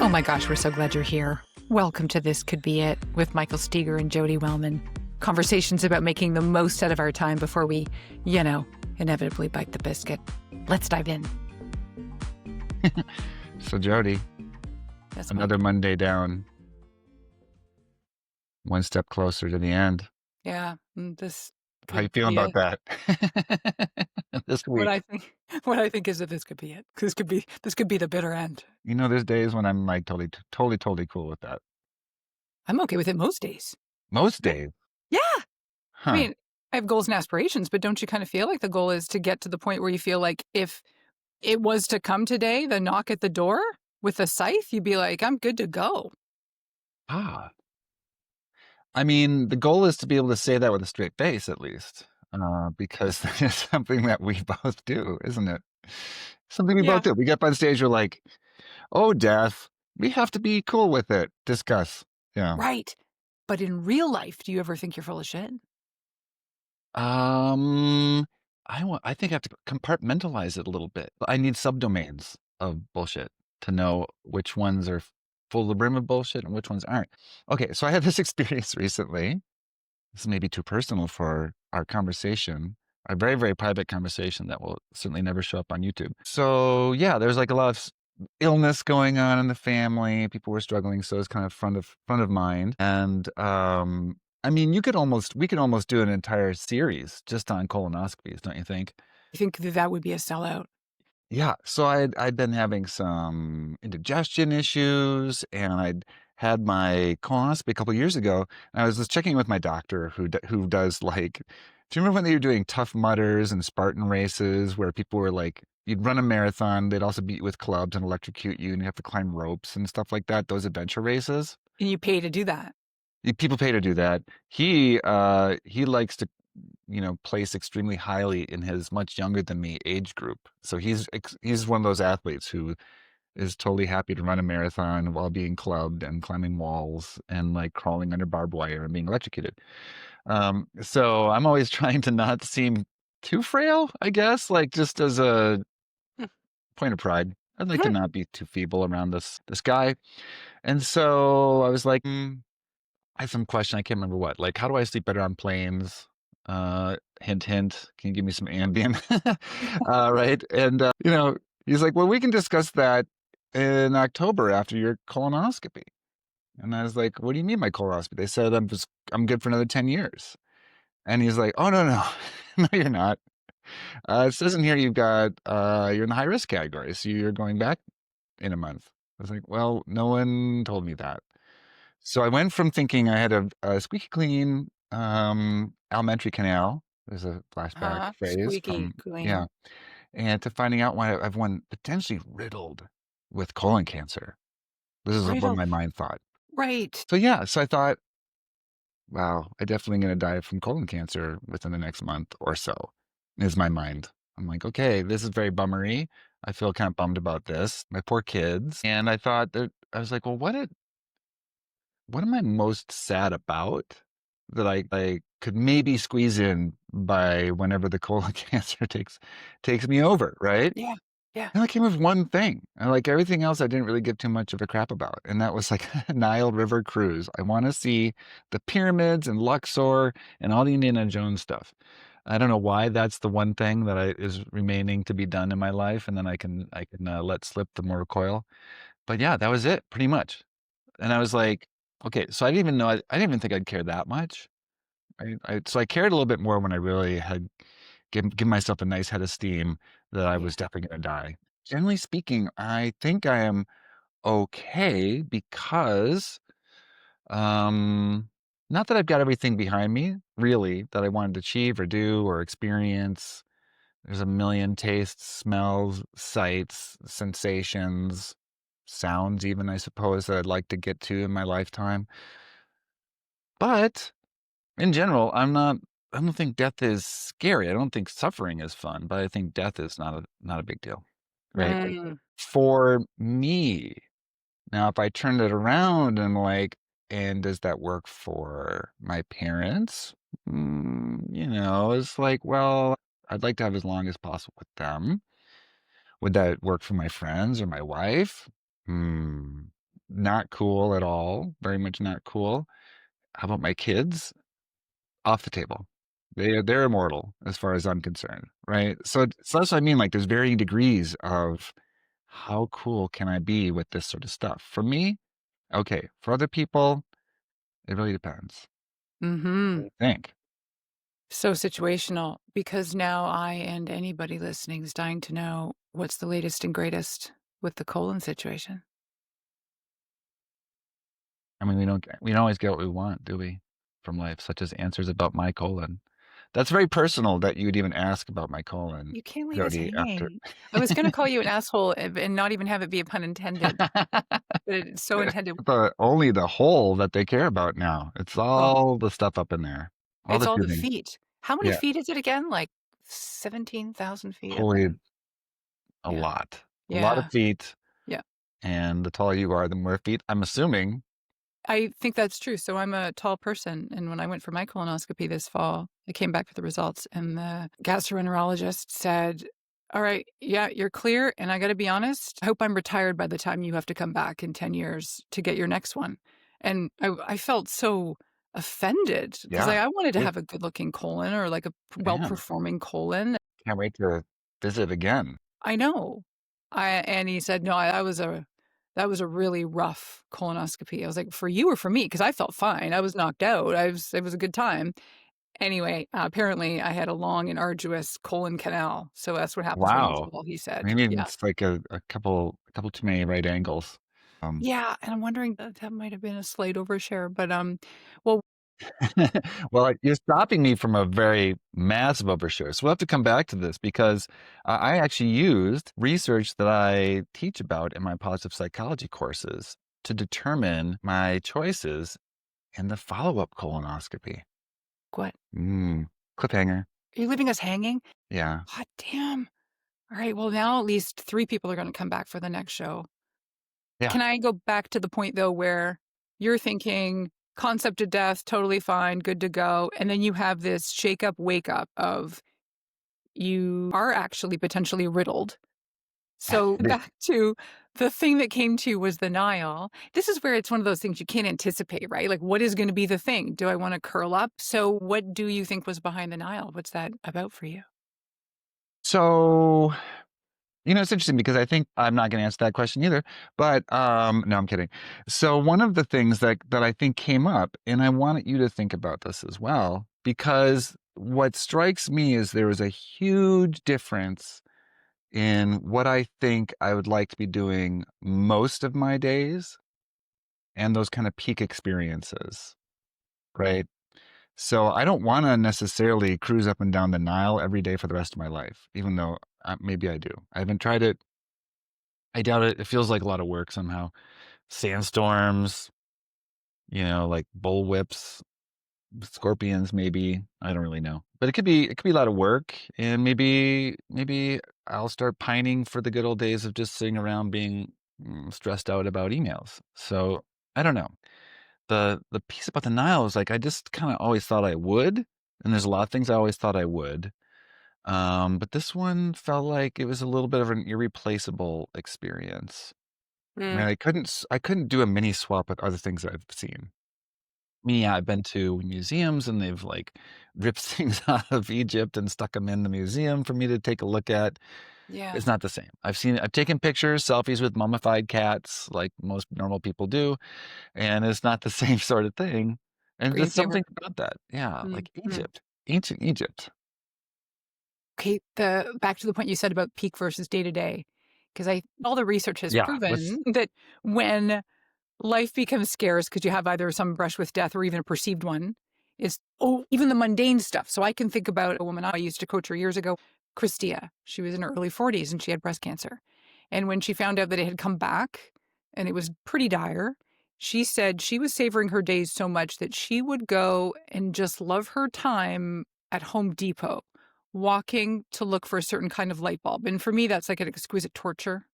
Oh my gosh, we're so glad you're here. Welcome to This Could Be It with Michael Steger and Jodi Wellman. Conversations about making the most out of our time before we, inevitably bite the biscuit. Let's dive in. So, Jodi, Yes, another Mike. Monday down, one step closer to the end. Yeah, this How you could feeling be about it. that this What week? I think, what I think is that this could be it. This could be the bitter end. There's days when I'm like totally cool with that. I'm okay with it most days. Most Yeah. days, Yeah. I huh? mean, I have goals and aspirations, but don't you kind of feel like the goal is to get to the point where you feel like if it was to come today, the knock at the door with a scythe, you'd be like, I'm good to go. Ah, I mean, the goal is to be able to say that with a straight face, at least, because that is something that we both do, isn't it? Something we Yeah. both do. We get by the stage, we're like, "Oh, death, we have to be cool with it." Discuss, yeah. Right. But in real life, do you ever think you're full of shit? Um, I think I have to compartmentalize it a little bit. I need subdomains of bullshit to know which ones are full to the brim of bullshit and which ones aren't. Okay, so I had this experience recently. This may be too personal for our conversation, a very, very private conversation that will certainly never show up on YouTube. So yeah, there's like a lot of illness going on in the family. People were struggling, so it's kind of front of mind. And I mean, we could almost do an entire series just on colonoscopies, don't you think? I think that would be a sellout. Yeah, so I'd been having some indigestion issues, and I'd had my colonoscopy a couple years ago, and I was just checking with my doctor who does like, do you remember when they were doing Tough Mudders and Spartan races where people were like, you'd run a marathon, they'd also beat you with clubs and electrocute you, and you have to climb ropes and stuff like that, those adventure races? And you pay to do that. People pay to do that. He likes to place extremely highly in his much younger than me age group. So he's one of those athletes who is totally happy to run a marathon while being clubbed and climbing walls and like crawling under barbed wire and being electrocuted. So I'm always trying to not seem too frail, I guess, like just as a point of pride. I'd like to not be too feeble around this guy. And so I was like, I have some question. I can't remember what. Like, how do I sleep better on planes? Hint, hint. Can you give me some Ambien? Right. And he's like, well, we can discuss that in October after your colonoscopy. And I was like, what do you mean by colonoscopy? They said I'm good for another 10 years. And he's like, oh no, no, you're not. It says in here you're in the high risk category, so you're going back in a month. I was like, well, no one told me that. So I went from thinking I had a squeaky clean alimentary canal. There's a flashback phrase Squeaky from, yeah, clean. and to finding out why I've one potentially riddled with colon cancer. This is what Riddle. my mind thought. Right. So yeah, so I thought, wow, I definitely going to die from colon cancer within the next month or so, is my mind. I'm like, okay, this is very bummery. I feel kind of bummed about this. My poor kids. And I thought that I was like, well, what am I most sad about that I could maybe squeeze in by whenever the colon cancer takes me over, right? Yeah. Yeah. And I came up with one thing. And like everything else I didn't really give too much of a crap about. And that was like a Nile River cruise. I want to see the pyramids and Luxor and all the Indiana Jones stuff. I don't know why that's the one thing that is remaining to be done in my life, and then I can let slip the mortal coil. But yeah, that was it pretty much. And I was like, okay, so I didn't even know, I didn't even think I'd care that much. So I cared a little bit more when I really had give myself a nice head of steam that I Yeah. was definitely going to die. Generally speaking, I think I am okay because, um, not that I've got everything behind me, really, that I wanted to achieve or do or experience. There's a million tastes, smells, sights, sensations, sounds, even, I suppose, that I'd like to get to in my lifetime. But in general, I don't think death is scary. I don't think suffering is fun, but I think death is not a big deal, right? Mm. For me. Now, if I turned it around and like, and does that work for my parents? It's like, well, I'd like to have as long as possible with them. Would that work for my friends or my wife? Hmm. not cool at all. Very much not cool. How about my kids? Off the table. They're immortal as far as I'm concerned, right? So that's what I mean. Like, there's varying degrees of how cool can I be with this sort of stuff. For me, okay. For other people, it really depends. What do Mm-hmm. you think? So situational, because now I and anybody listening is dying to know what's the latest and greatest with the colon situation. I mean, we don't always get what we want, do we, from life, such as answers about my colon. That's very personal that you would even ask about my colon, You can't leave us Jody, after. hanging. I was going to call you an asshole and not even have it be a pun intended, but it's so intended. Only the whole that they care about now. It's Well, all the stuff up in there, all it's the all the tubing. feet. How many Yeah, feet is it again? Like 17,000 feet up holy, there. a Yeah. lot, a lot of Yeah. feet. Yeah. And the taller you are, the more feet. I'm assuming. I think that's true. So I'm a tall person, and when I went for my colonoscopy this fall, I came back for the results, and the gastroenterologist said, "All right, yeah, you're clear, and I gotta be honest, I hope I'm retired by the time you have to come back in 10 years to get your next one." And I felt so offended because Yeah, I wanted to it, have a good-looking colon or, like, a man, well-performing colon. can't wait to visit again. I know. And he said, "No, that was a really rough colonoscopy." I was like, "For you or for me?" Because I felt fine. I was knocked out. It was a good time. Anyway, apparently I had a long and arduous colon canal. So that's what happens when you Wow. fall, he said. Maybe Yeah. it's like a couple too many right angles. Um, Yeah, and I'm wondering that might have been a slight overshare, but, well, well, you're stopping me from a very massive overshare. So we'll have to come back to this because I actually used research that I teach about in my positive psychology courses to determine my choices in the follow-up colonoscopy. what? Mm, cliffhanger. Are you leaving us hanging? Yeah. Hot damn. Alright, well, now at least 3 people are gonna come back for the next show. Yeah. Can I go back to the point, though, where you're thinking concept of death, totally fine, good to go, and then you have this shake up, wake up of you are actually potentially riddled. So back to the thing that came to you was the Nile. This is where it's one of those things you can't anticipate, right? Like, what is gonna be the thing? Do I wanna curl up? So what do you think was behind the Nile? What's that about for you? So, it's interesting because I think I'm not going to answer that question either. But no, I'm kidding. So one of the things that I think came up, and I wanted you to think about this as well, because what strikes me is there is a huge difference in what I think I would like to be doing most of my days and those kind of peak experiences, right? So I don't want to necessarily cruise up and down the Nile every day for the rest of my life, even though maybe I do. I haven't tried it. I doubt it. It feels like a lot of work somehow. Sandstorms, like bullwhips, scorpions, maybe. I don't really know. But it could be a lot of work. And maybe I'll start pining for the good old days of just sitting around being stressed out about emails. So I don't know. The piece about the Nile is like I just kind of always thought I would. And there's a lot of things I always thought I would. But this one felt like it was a little bit of an irreplaceable experience. I mean, Mm, I couldn't do a mini swap with other things that I've seen. I mean, yeah, I've been to museums and they've like ripped things out of Egypt and stuck them in the museum for me to take a look at. yeah. It's not the same. I've taken pictures, selfies with mummified cats, like most normal people do, and it's not the same sort of thing. And there's Screensaver. something about that. Yeah, Mm, like mm. Egypt, ancient Egypt. Okay, the back to the point you said about peak versus day to day, because I all the research has Yeah, let's. proven that when life becomes scarce because you have either some brush with death or even a perceived one is even the mundane stuff. So I can think about a woman I used to coach her years ago, Christia. She was in her early 40s and she had breast cancer. And when she found out that it had come back and it was pretty dire, she said she was savoring her days so much that she would go and just love her time at Home Depot, walking to look for a certain kind of light bulb. And for me, that's like an exquisite torture.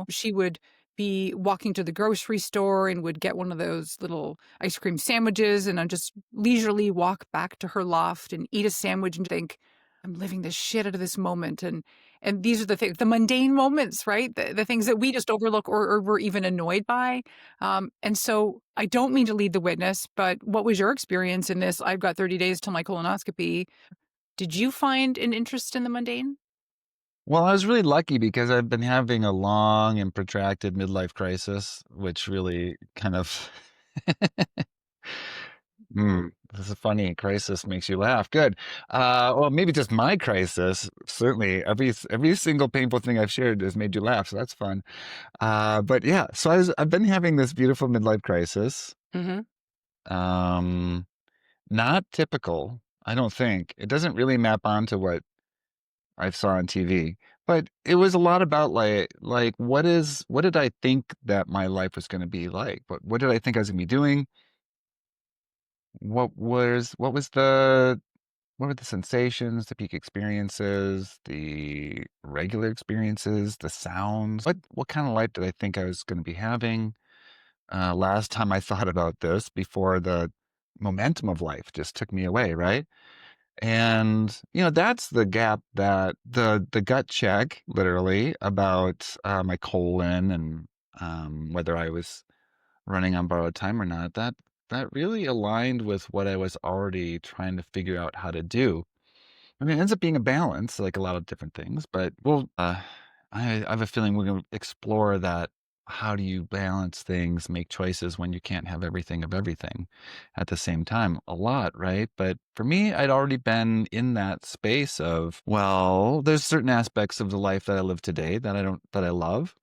She would be walking to the grocery store and would get one of those little ice cream sandwiches and I'd just leisurely walk back to her loft and eat a sandwich and think, I'm living the shit out of this moment, and these are the things, the mundane moments, right? The things that we just overlook or we're even annoyed by. And so I don't mean to lead the witness, but what was your experience in this? I've got 30 days till my colonoscopy. Did you find an interest in the mundane? Well, I was really lucky because I've been having a long and protracted midlife crisis, which really kind of this is funny. Crisis makes you laugh. Good. Well, maybe just my crisis. Certainly, every single painful thing I've shared has made you laugh, so that's fun. But yeah, so I've been having this beautiful midlife crisis. Mhm. Um, Not typical, I don't think. It doesn't really map onto what I saw on TV, but it was a lot about like what did I think that my life was going to be like? What did I think I was going to be doing? What was the what were the sensations, the peak experiences, the regular experiences, the sounds? What kind of life did I think I was going to be having? Last time I thought about this before the momentum of life just took me away, right? And that's the gap that the gut check, literally, about my colon and whether I was running on borrowed time or not. That really aligned with what I was already trying to figure out how to do. I mean, it ends up being a balance, like a lot of different things, but I have a feeling we're going to explore that. How do you balance things, make choices when you can't have everything of everything at the same time? A lot, right? But for me, I'd already been in that space of, well, there's certain aspects of the life that I live today that I love,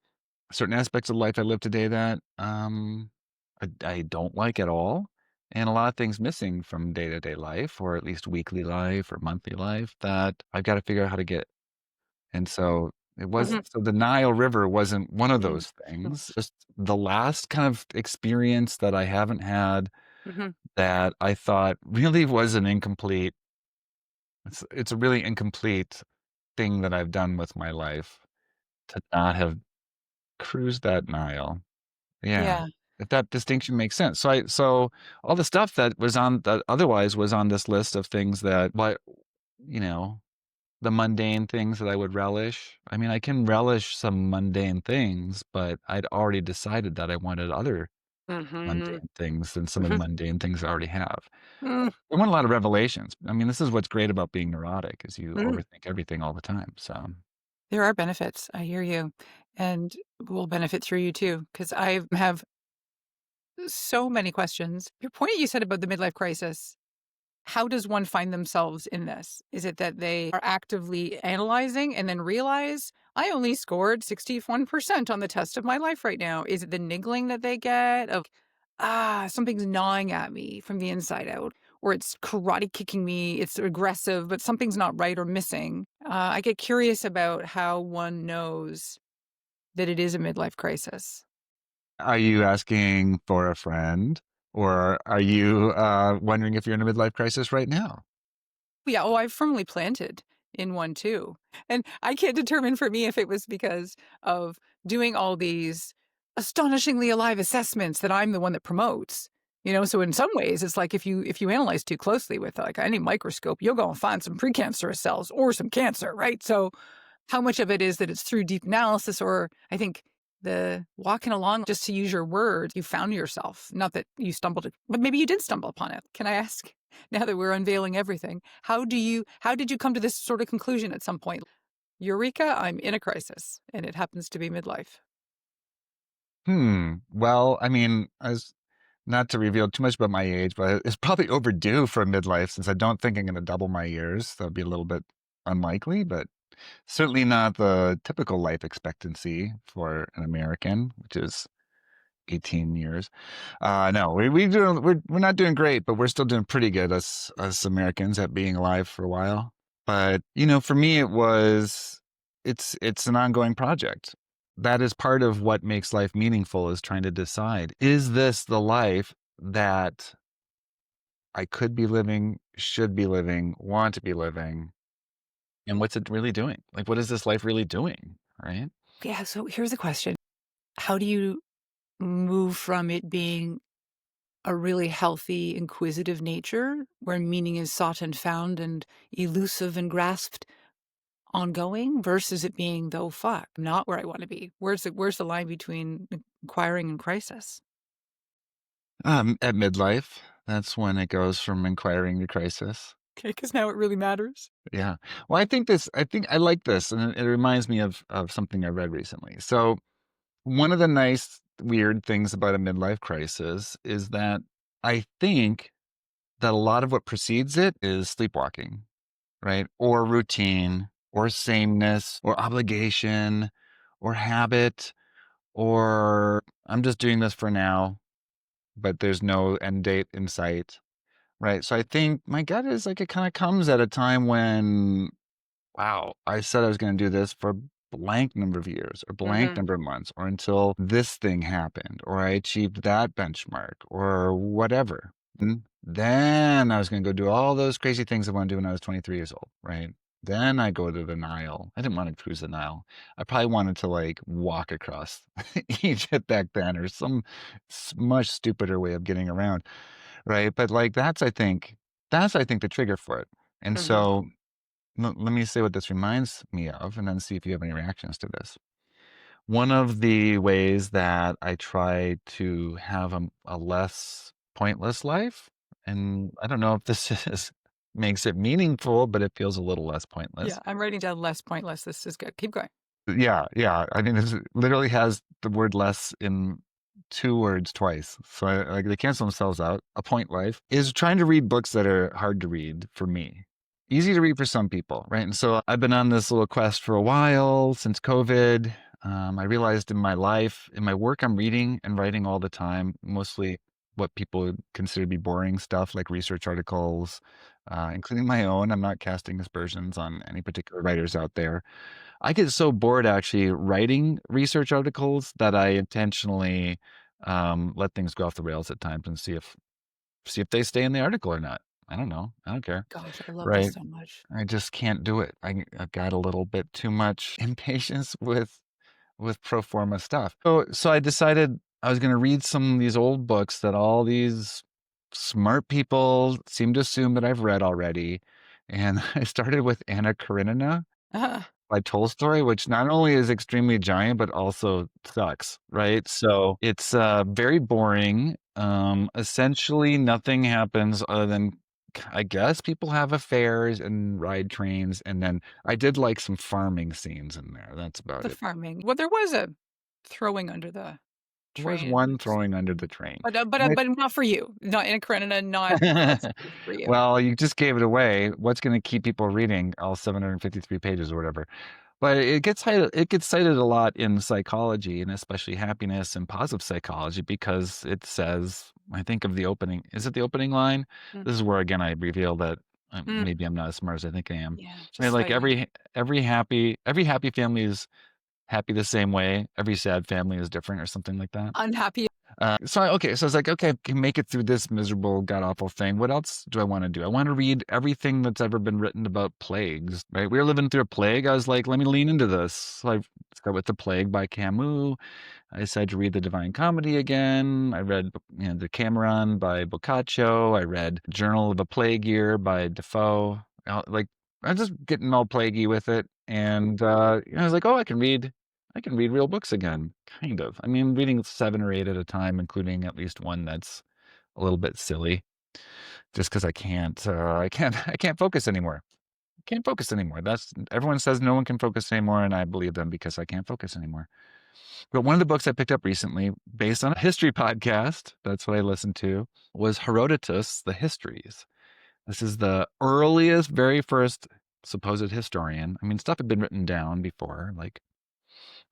certain aspects of life I live today that I don't like at all. And a lot of things missing from day to day life, or at least weekly life or monthly life, that I've got to figure out how to get. And so Mhm. the Nile River wasn't one of Mhm. those things. Just the last kind of experience that I haven't had Mhm. that I thought really was an incomplete, it's a really incomplete thing that I've done with my life to not have cruised that Nile. Yeah, Yeah. if that distinction makes sense. So all the stuff that otherwise was on this list of things that you know, the mundane things that I would relish. I mean, I can relish some mundane things, but I'd already decided that I wanted other Mhm. mundane things than some of the Mhm. mundane things I already have. Mm. I want a lot of revelations. I mean, this is what's great about being neurotic is you Mm. overthink everything all the time. So There are benefits. I hear you, and will benefit through you too, because I have so many questions. Your point you said about the midlife crisis. How does one find themselves in this? Is it that they are actively analyzing and then realize, I only scored 61% on the test of my life right now? Is it the niggling that they get of, something's gnawing at me from the inside out, or it's karate kicking me, it's aggressive, but something's not right or missing? I get curious about how one knows that it is a midlife crisis. are you asking for a friend or are you wondering if you're in a midlife crisis right now? Yeah, oh, I've firmly planted in one too. And I can't determine for me if it was because of doing all these astonishingly alive assessments that I'm the one that promotes. So in some ways it's like if you analyze too closely with like any microscope, you'll go and find some precancerous cells or some cancer, right? So how much of it is that it's through deep analysis, or I think the walking along, just to use your words, you found yourself. Not that you but maybe you did stumble upon it. Can I ask, now that we're unveiling everything, how did you come to this sort of conclusion at some point? Eureka, I'm in a crisis, and it happens to be midlife. Well, I mean, as not to reveal too much about my age, but it's probably overdue for midlife since I don't think I'm going to double my years. That'd be a little bit unlikely, but certainly not the typical life expectancy for an American, which is 18 years. No, we're not doing great, but we're still doing pretty good as Americans at being alive for a while. But for me, it's an ongoing project. That is part of what makes life meaningful is trying to decide, is this the life that I could be living, should be living, want to be living, and what's it really doing? Like, what is this life really doing? Right? Yeah, so here's the question. How do you move from it being a really healthy, inquisitive nature where meaning is sought and found and elusive and grasped ongoing versus it being, though, fuck, not where I want to be? Where's the line between inquiring and crisis? At midlife, that's when it goes from inquiring to crisis. Okay, because now it really matters. Yeah. Well, I think I like this, and it reminds me of something I read recently. So one of the nice weird things about a midlife crisis is that I think that a lot of what precedes it is sleepwalking, right? Or routine, or sameness, or obligation, or habit, or I'm just doing this for now, but there's no end date in sight, right? So I think my gut is like it kind of comes at a time when, wow, I said I was going to do this for blank number of years or blank Mhm. number of months or until this thing happened or I achieved that benchmark or whatever. And then I was going to go do all those crazy things I want to do when I was 23 years old, right? Then I go to the Nile. I didn't want to cruise the Nile. I probably wanted to like walk across Egypt back then or some much stupider way of getting around, right? But like that's I think the trigger for it. And Mhm. so let me say what this reminds me of and then see if you have any reactions to this. One of the ways that I try to have a less pointless life, and I don't know if this is makes it meaningful, but it feels a little less Yeah, pointless. I'm writing down less pointless. This is good. Keep going. Yeah, yeah. I mean, it literally has the word less in two words twice. So like they cancel themselves out. A point life is trying to read books that are hard to read for me. Easy to read for some people, right? And so I've been on this little quest for a while since COVID. I realized in my life, in my work, I'm reading and writing all the time, mostly what people would consider to be boring stuff like research articles, including my own. I'm not casting aspersions on any particular writers out there. I get so bored actually writing research articles that I intentionally let things go off the rails at times and see if they stay in the article or not. I don't know. I don't care. Gosh, I love this Right. so much. I just can't do it. I've got a little bit too much impatience with pro forma stuff. So I decided I was going to read some of these old books that all these smart people seem to assume that I've read already. And I started with Anna Karenina Ah, by Tolstoy, which not only is extremely giant, but also sucks, right? So it's very boring. Essentially, nothing happens other than, I guess, people have affairs and ride trains. And then I did like some farming scenes in there. That's about the it. farming. Well, there was a throwing under the There was train, one throwing under the train. but not for you. Not in Karenina, not specific for you. Well, you just gave it away. What's going to keep people reading all 753 pages or whatever? But it gets cited a lot in psychology and especially happiness and positive psychology because it says, I think of the opening. Is it the opening line? Mm, This is where again I reveal that mm, maybe I'm not as smart as I think I am. yeah, Right, just like slightly. every happy family is happy the same way. Every sad family is different or something like that. Unhappy. So I was like, okay, I can make it through this miserable, god awful thing. What else do I want to do? I want to read everything that's ever been written about plagues. Right? We were living through a plague. I was like, let me lean into this. So I start with The Plague by Camus. I decided to read The Divine Comedy again. I read, Decameron by Boccaccio. I read Journal of a Plague Year by Defoe. Like, I'm just getting all plaguey with it, and I was like, oh, I can read real books again, kind of. I mean, reading 7 or 8 at a time, including at least one that's a little bit silly, just because I can't focus anymore. Can't focus anymore. That's everyone says no one can focus anymore, and I believe them because I can't focus anymore. But one of the books I picked up recently, based on a history podcast, that's what I listened to, was Herodotus, The Histories. This is the earliest, very first supposed historian. I mean, stuff had been written down before, like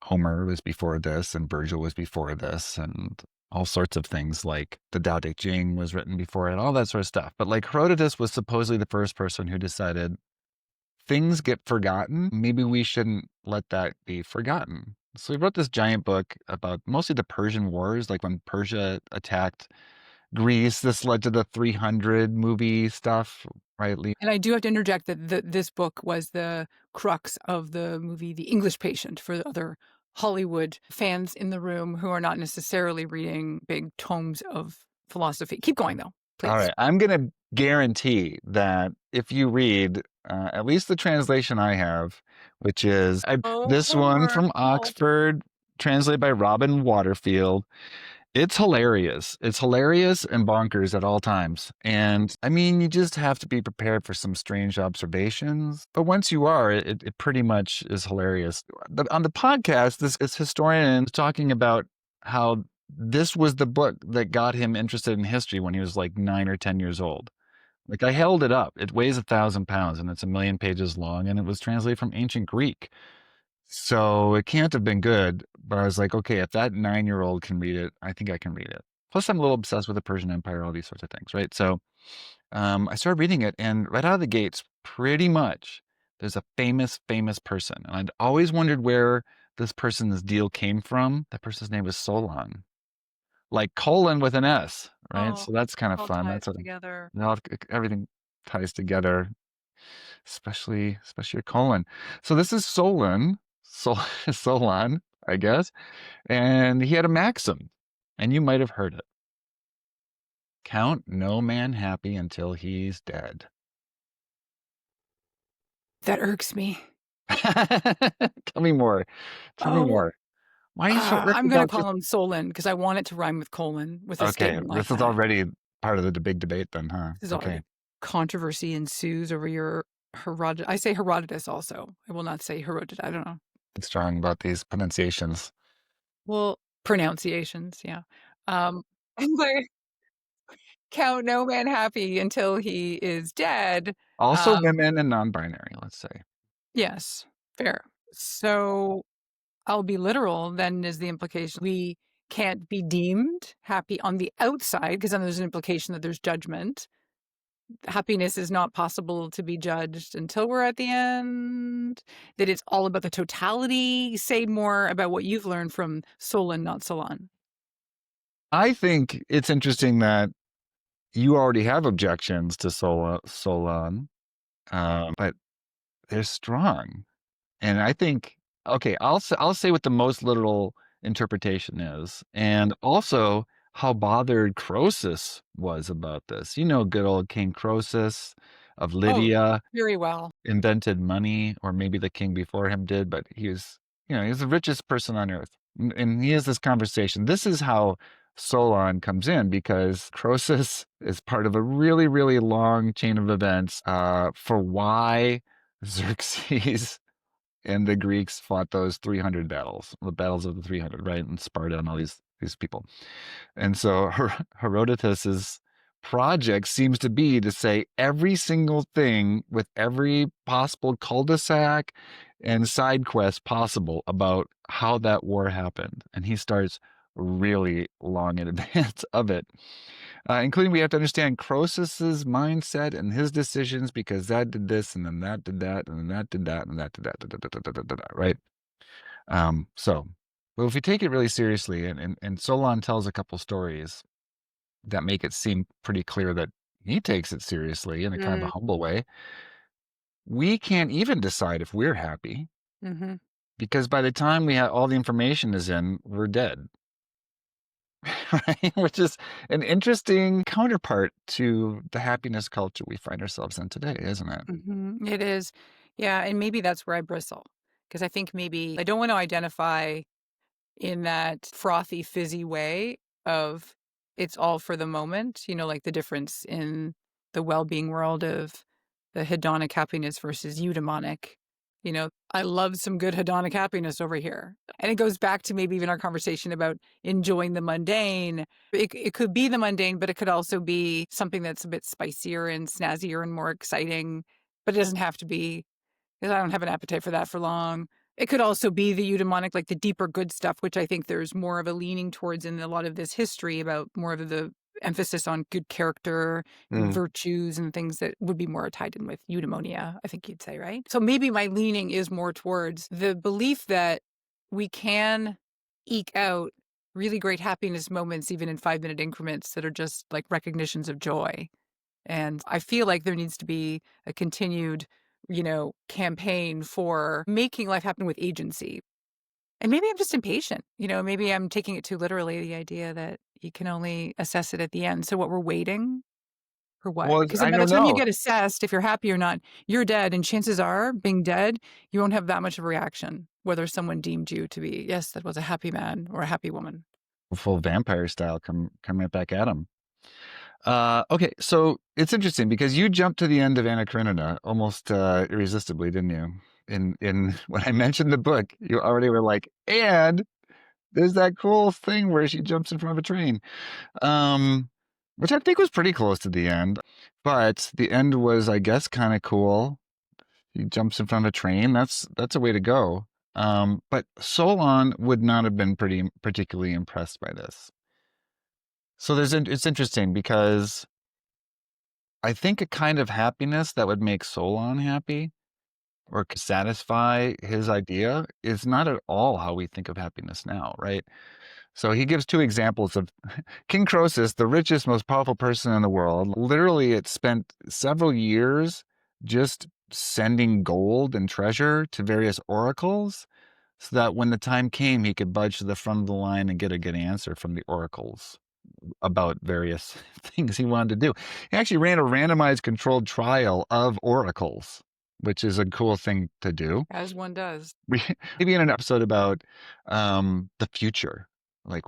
Homer was before this, and Virgil was before this, and all sorts of things like the Tao Te Ching was written before it, all that sort of stuff. But like Herodotus was supposedly the first person who decided things get forgotten. Maybe we shouldn't let that be forgotten. So he wrote this giant book about mostly the Persian Wars, like when Persia attacked Greece. This led to the 300 movie stuff, right? And I do have to interject that this book was the crux of the movie The English Patient for the other Hollywood fans in the room who are not necessarily reading big tomes of philosophy. Keep going, though, All please. right. I'm going to guarantee that if you read at least the translation I have, which is Oh, this one Homer. from Oxford, translated by Robin Waterfield, it's hilarious. It's hilarious and bonkers at all times. And I mean, you just have to be prepared for some strange observations. But once you are, it pretty much is hilarious. On the podcast, this historian is talking about how this was the book that got him interested in history when he was like 9 or 10 years old. Like I held it up. It weighs 1,000 pounds and it's 1,000,000 pages long, and it was translated from ancient Greek. So it can't have been good. But I was like, okay, if that 9-year-old can read it, I think I can read it. Plus, I'm a little obsessed with the Persian Empire, all these sorts of things, right? So I started reading it, and right out of the gates, pretty much, there's a famous, famous person. And I'd always wondered where this person's deal came from. That person's name was Solon, like colon with an S, right? Oh, So that's kind of all fun. ties That's what together. everything ties together, especially a colon. So this is Solon, Solon, I guess, and he had a maxim, and you might have heard it: count no man happy until he's dead. That irks me. Tell me more. Tell me Oh, more. Why are you so irked I'm going to about just? call him Solon because I want it to rhyme with colon with a Okay, statement like this is that. already part of the big debate, then, huh? This is Okay, already controversy ensues over your Herodotus. I say Herodotus also. I will not say Herodotus. I don't know. it's strong about these pronunciations. Well, pronunciations, yeah. Um, and like, count no man happy until he is dead. Also, Um, women and non-binary, let's say. yes, fair. So I'll be literal, then is the implication we can't be deemed happy on the outside because then there's an implication that there's judgment. Happiness is not possible to be judged until we're at the end, that it's all about the totality. Say more about what you've learned from Solon, not Solon. I think it's interesting that you already have objections to Solon, but they're strong. And I think, okay, I'll say what the most literal interpretation is, and also how bothered Croesus was about this. You know, good old King Croesus of Oh, Lydia very well. invented money, or maybe the king before him did, but he was, he was the richest person on earth. And he has this conversation. This is how Solon comes in, because Croesus is part of a really, really long chain of events for why Xerxes and the Greeks fought those 300 battles, the battles of the 300, right? And Sparta and all these people. And so Herodotus's project seems to be to say every single thing with every possible cul-de-sac and side quest possible about how that war happened. And he starts really long in advance of it, including we have to understand Croesus's mindset and his decisions, because that did this and then that did that and then that did that and that did that, right? So, well, if we take it really seriously, and Solon tells a couple stories that make it seem pretty clear that he takes it seriously in a kind of a Mm, humble way, we can't even decide if we're happy, hmm because by the time we have all the information is in, we're dead. Right? Which is an interesting counterpart to the happiness culture we find ourselves in today, isn't it? It is. Yeah. And maybe that's where I bristle because I think maybe I don't want to identify in that frothy, fizzy way of it's all for the moment, like the difference in the well-being world of the hedonic happiness versus eudaimonic. I love some good hedonic happiness over here. And it goes back to maybe even our conversation about enjoying the mundane. It could be the mundane, but it could also be something that's a bit spicier and snazzier and more exciting, but it doesn't have to be because I don't have an appetite for that for long. It could also be the eudaimonic, like the deeper good stuff, which I think there's more of a leaning towards in a lot of this history about more of the emphasis on good character and Mm. virtues and things that would be more tied in with eudaimonia, I think you'd say, right? So maybe my leaning is more towards the belief that we can eke out really great happiness moments, even in 5-minute increments that are just like recognitions of joy. And I feel like there needs to be a continued, campaign for making life happen with agency. And maybe I'm just impatient. Maybe I'm taking it too literally, the idea that you can only assess it at the end. So what we're waiting for what? Well, Because I by the don't time you know. get assessed, if you're happy or not, you're dead, and chances are, being dead, you won't have that much of a reaction, whether someone deemed you to be, "Yes, that was a happy man or a happy woman." Full vampire style, come right back at him. Okay, so it's interesting because you jumped to the end of Anna Karenina almost irresistibly, didn't you? In when I mentioned the book, you already were like, and there's that cool thing where she jumps in front of a train, um, which I think was pretty close to the end. But the end was, I guess, kind of cool. He jumps in front of a train. That's a way to go. But Solon would not have been particularly impressed by this. So it's interesting because I think a kind of happiness that would make Solon happy or satisfy his idea is not at all how we think of happiness now, right? So he gives two examples of King Croesus, the richest, most powerful person in the world. Literally, it spent several years just sending gold and treasure to various oracles so that when the time came, he could budge to the front of the line and get a good answer from the oracles about various things he wanted to do. He actually ran a randomized controlled trial of oracles, which is a cool thing to do. As one does. We maybe in an episode about the future, like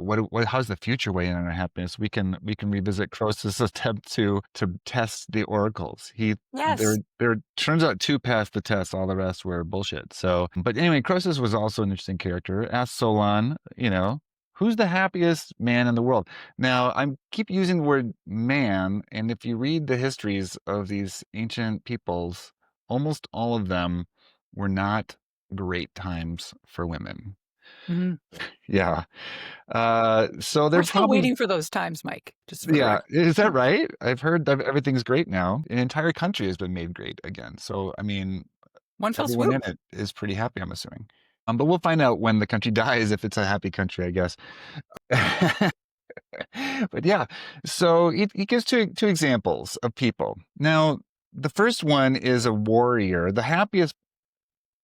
how's the future weigh in on our happiness? We can revisit Croesus' attempt to test the oracles. Yes. There turns out two passed the test, all the rest were bullshit. So, but anyway, Croesus was also an interesting character. Asked Solon, who's the happiest man in the world? Now, I keep using the word man, and if you read the histories of these ancient peoples, almost all of them were not great times for women. Mhm. Yeah. So We're they're still probably, waiting for those times, Mike, just for the yeah. record. Is that right? I've heard that everything's great now. An entire country has been made great again. So, I mean, One fell everyone in swoop. it is pretty happy, I'm assuming. But we'll find out when the country dies if it's a happy country, I guess. But yeah, so he gives two examples of people. Now, the first one is a warrior. The happiest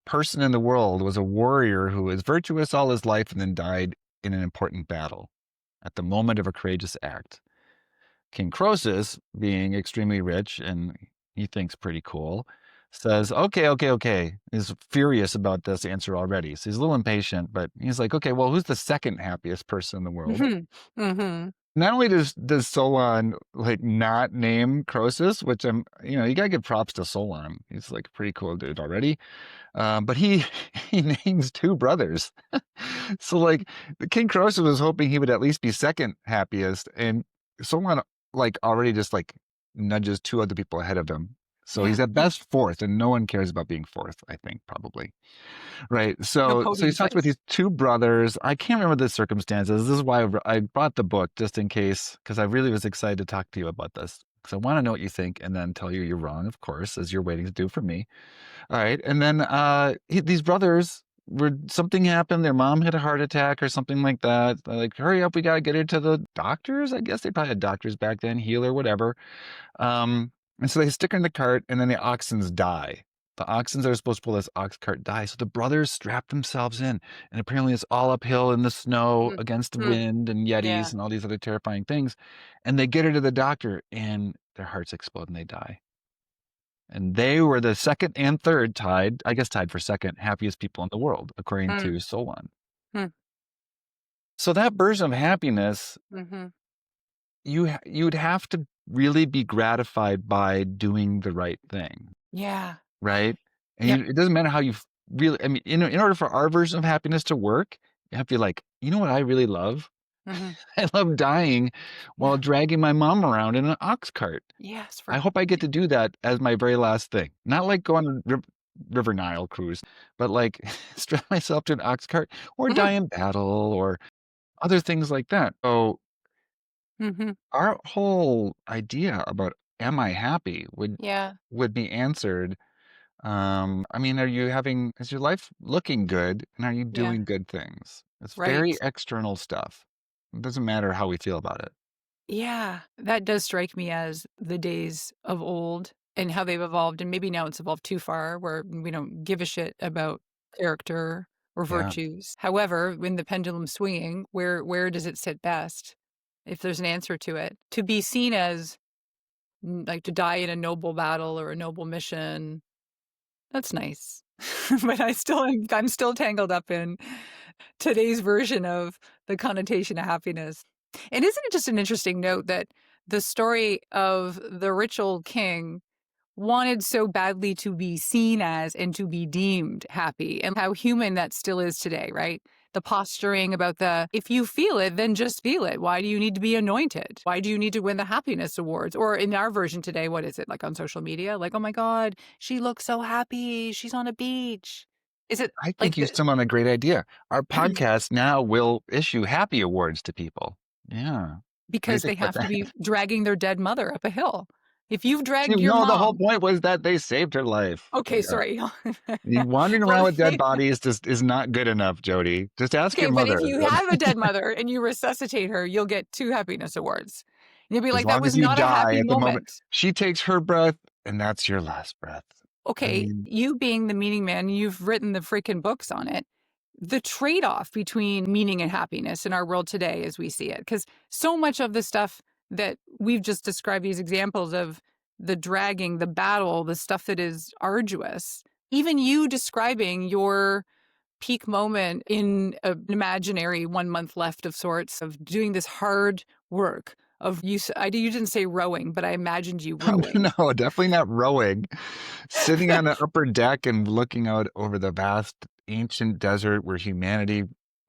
person in the world was a warrior who was virtuous all his life and then died in an important battle at the moment of a courageous act. King Croesus, being extremely rich and he thinks pretty cool, says, okay, is furious about this answer already. So he's a little impatient, but he's like, okay, well, who's the second happiest person in the world? Mhm. Mhm. Not only does Solon like not name Croesus, which you gotta give props to Solon. He's like a pretty cool dude already. But he he names two brothers. So like the King Croesus was hoping he would at least be second happiest, and someone like already just like nudges two other people ahead of him. So Yeah, he's at yeah. best fourth, and no one cares about being fourth, I think, probably. Right. No So he's podium talking with fights. these two brothers. I can't remember the circumstances. This is why I brought the book just in case, because I really was excited to talk to you about this. Because I want to know what you think and then tell you you're wrong, of course, as you're waiting to do for me. All right. And then these brothers were something happened. Their mom had a heart attack or something like that. They're like, hurry up, we gotta get her to the doctors. I guess they probably had doctors back then, healer, whatever. And so they stick her in the cart, and then the oxens die. The oxens that are supposed to pull this ox cart die. So the brothers strap themselves in, and apparently it's all uphill in the snow Mm. against the Mm. wind and Yeah. yetis and all these other terrifying things. And they get her to the doctor, and their hearts explode and they die. And they were the second and third I guess tied for second happiest people in the world, according Mm. to Solon. Mm. So that version of happiness, Mhm. you'd have to really be gratified by doing the right thing, Yeah. right? And Yep. it doesn't matter how you really. I mean, in order for our version of happiness to work, you have to be like, you know what I really love? Mhm. I love dying while Yeah. dragging my mom around in an ox cart. Yes, I for hope I get to do that as my very last thing. Not like go on a River Nile cruise, but like strap myself to an ox cart or die Mhm. in battle or other things like that. So Mhm. our whole idea about am I happy Yeah. would be answered. I mean, is your life looking good and are you Yeah. doing good things? It's very Right. external stuff. It doesn't matter how we feel about it. Yeah. That does strike me as the days of old and how they've evolved, and maybe now it's evolved too far where we don't give a shit about character or Yeah. virtues. However, when the pendulum's swinging, where does it sit best? if there's an answer to it. To be seen as like to die in a noble battle or a noble mission, that's nice. But I'm still tangled up in today's version of the connotation of happiness. And isn't it just an interesting note that the story of the rich old king wanted so badly to be seen as and to be deemed happy, and how human that still is today, right? The posturing about if you feel it, then just feel it. Why do you need to be anointed? Why do you need to win the happiness awards? Or in our version today, what is it like on social media? Like, oh my God, she looks so happy. She's on a beach. Is it I like think you stumbled on a great idea. Our podcast now will issue happy awards to people. Yeah. What do you because they think about have to that? be dragging their dead mother up a hill? If you've See, dragged your no, the whole mom, point was that they saved her life. okay, Yeah. sorry. You wandering Well, around with dead bodies just is not good enough, Jody. Just ask okay, your but if mother. you have a dead mother and you resuscitate her, you'll get 2 happiness awards. And you'll be As like, "That long as was you not a die happy at the moment, moment." she takes her breath, and that's your last breath. I Okay, mean, you being the meaning man, you've written the freaking books on it. The trade-off between meaning and happiness in our world today as we see it, because so much of the stuff that we've just described, these examples of the dragging, the battle, the stuff that is arduous, even you describing your peak moment in an imaginary 1 month left of sorts of doing this hard work of you didn't say rowing, but I imagined you rowing. no, definitely not rowing. Sitting on the upper deck and looking out over the vast ancient desert where humanity,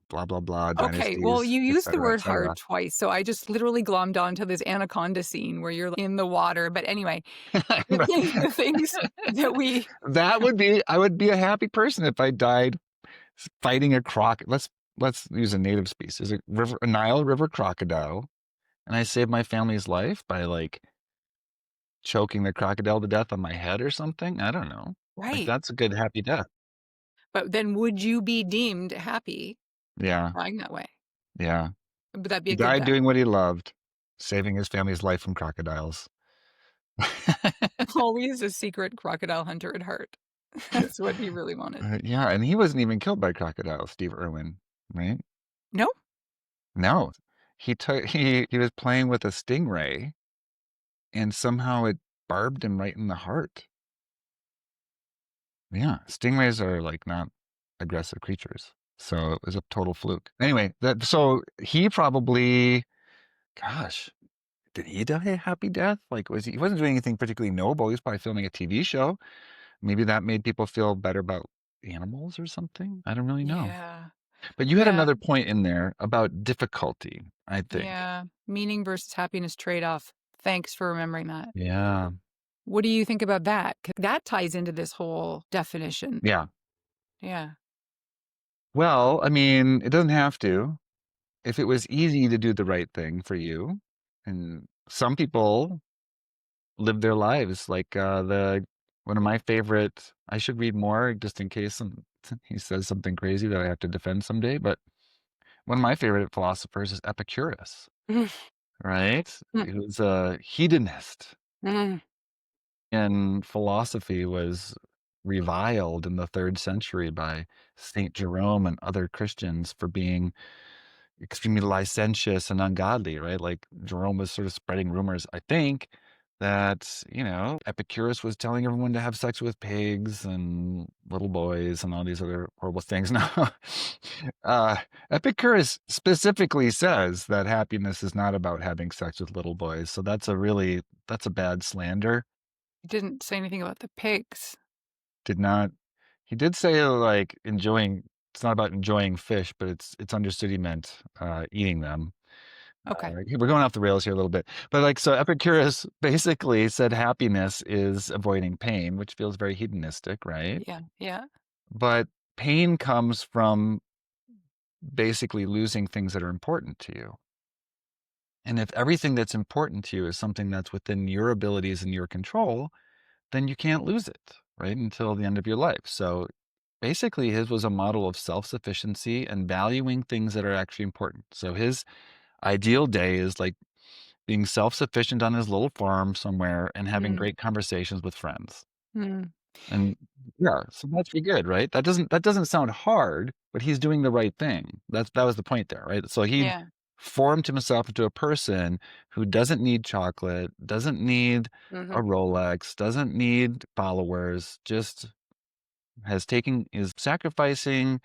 blah, blah, blah, Okay, well, dynasties, you et used the cetera, et word hard cetera. twice, so I just literally glommed onto this anaconda scene where you're in the water. But anyway, the things that we I would be a happy person if I died fighting a croc. Let's use a native species, a Nile River crocodile, and I saved my family's life by like choking the crocodile to death on my head or something. I don't know. Like right. that's a good happy death. But then would you be deemed happy Yeah, dying that way? yeah. Would that be He a good died death? doing what he loved, saving his family's life from crocodiles. Always a secret crocodile hunter at heart. That's what he really wanted. Yeah, and he wasn't even killed by crocodiles, Steve Irwin, right? No? No, he was playing with a stingray, and somehow it barbed him right in the heart. Yeah, stingrays are like not aggressive creatures, so it was a total fluke. Anyway, that so he probably, gosh, did he die a happy death? Like, he wasn't doing anything particularly noble. He was probably filming a TV show. Maybe that made people feel better about animals or something. I don't really know. Yeah. But you had Yeah. another point in there about difficulty, I think. Yeah. Meaning versus happiness trade-off. Thanks for remembering that. Yeah. What do you think about that? 'Cause that ties into this whole definition. Yeah. Yeah. Well, I mean, it doesn't have to. If it was easy to do the right thing for you, and some people live their lives like the one of my favorite, I should read more just in case he says something crazy that I have to defend someday, but one of my favorite philosophers is Epicurus, Mm, right? mm, He was a hedonist, mm. and philosophy was reviled in the 3rd century by Saint Jerome and other Christians for being extremely licentious and ungodly, right? Like Jerome was sort of spreading rumors, I think, that, Epicurus was telling everyone to have sex with pigs and little boys and all these other horrible things. Now, uh, Epicurus specifically says that happiness is not about having sex with little boys. So that's a bad slander. You didn't say anything about the pigs. Did not, he did say like it's not about enjoying fish, but it's understood he meant eating them. Okay. We're going off the rails here a little bit, but like, so Epicurus basically said happiness is avoiding pain, which feels very hedonistic, right? Yeah. Yeah. But pain comes from basically losing things that are important to you. And if everything that's important to you is something that's within your abilities and your control, then you can't lose it, right? Until the end of your life. So basically, his was a model of self sufficiency and valuing things that are actually important. So his ideal day is like being self-sufficient on his little farm somewhere and having Mm, great conversations with friends. mm. And yeah, so that's pretty good, right? That doesn't sound hard, but he's doing the right thing. That was the point there, right? So he Yeah. formed himself into a person who doesn't need chocolate, doesn't need a Hmm. Rolex, doesn't need followers, just is sacrificing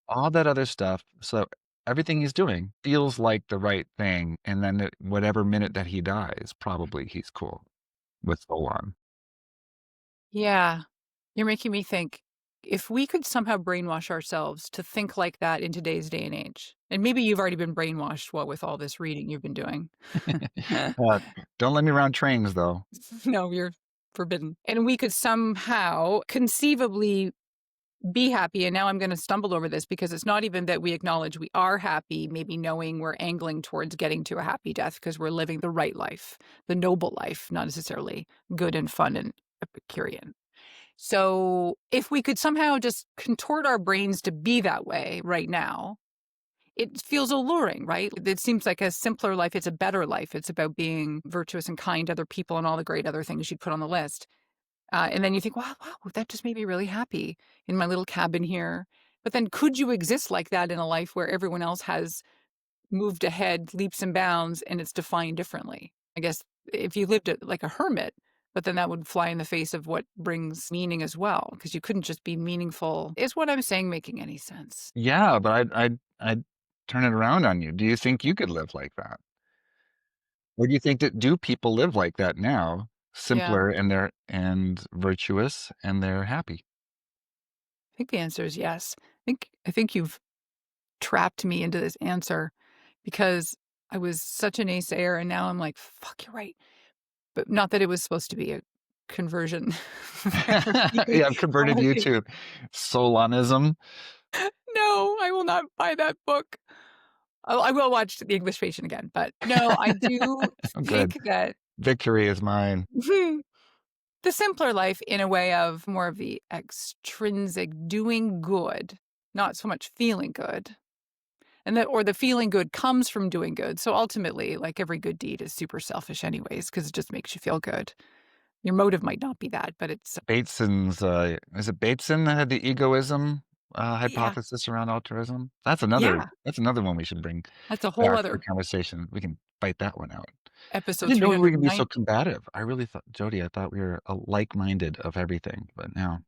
all that other stuff. So everything he's doing feels like the right thing. And then whatever minute that he dies, probably he's cool with full on. Yeah. You're making me think if we could somehow brainwash ourselves to think like that in today's day and age, and maybe you've already been brainwashed, what with all this reading you've been doing. Uh, don't let me around trains though. No, you're forbidden. And we could somehow conceivably be happy. And now I'm going to stumble over this because it's not even that we acknowledge we are happy, maybe knowing we're angling towards getting to a happy death because we're living the right life, the noble life, not necessarily good and fun and Epicurean. So if we could somehow just contort our brains to be that way right now, it feels alluring, right? It seems like a simpler life. It's a better life. It's about being virtuous and kind to other people and all the great other things you'd put on the list. And then you think, wow, that just made me really happy in my little cabin here. But then could you exist like that in a life where everyone else has moved ahead leaps and bounds and it's defined differently? I guess if you lived it like a hermit, but then that would fly in the face of what brings meaning as well, because you couldn't just be meaningful. Is what I'm saying making any sense? Yeah, but I'd turn it around on you. Do you think you could live like that? Or do you think that do people live like that now? Yeah, Simpler and they're and virtuous and they're happy. I think the answer is yes. I think you've trapped me into this answer because I was such a naysayer and now I'm like, fuck, you're right. But not that it was supposed to be a conversion therapy Yeah, I've converted you conversation. to Solanism. No, I will not buy that book. I will watch The English Patient again, but no, I do Oh, good. think that Victory is mine. the simpler life in a way of more of the extrinsic doing good, not so much feeling good. And that or the feeling good comes from doing good. So ultimately, like every good deed is super selfish anyways, because it just makes you feel good. Your motive might not be that, but it's Bateson's, is it Bateson that had the egoism, yeah, hypothesis around altruism? yeah. That's another one we should bring That's a whole back for other conversation. We can fight that one out. I episode didn't know we could be so 309. combative. I really thought Jody, I thought we were, like-minded of everything, but now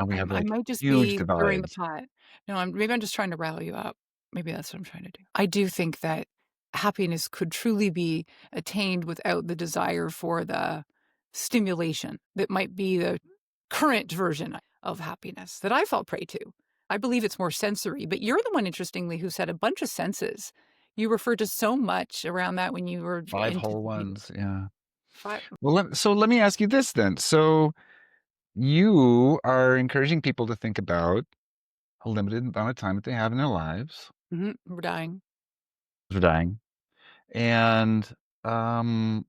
we have, I like, might just huge be stirring the divides. pot. No, maybe I'm just trying to rile you up. Maybe that's what I'm trying to do. I do think that happiness could truly be attained without the desire for the stimulation that might be the current version of happiness that I fall prey to. I believe it's more sensory, but you're the one, interestingly, who said a bunch of senses. You referred to so much around that when you were 5 into whole the ones, yeah. five. Well, let me ask you this then. So, you are encouraging people to think about a limited amount of time that they have in their lives. We're dying. They're dying. And, um,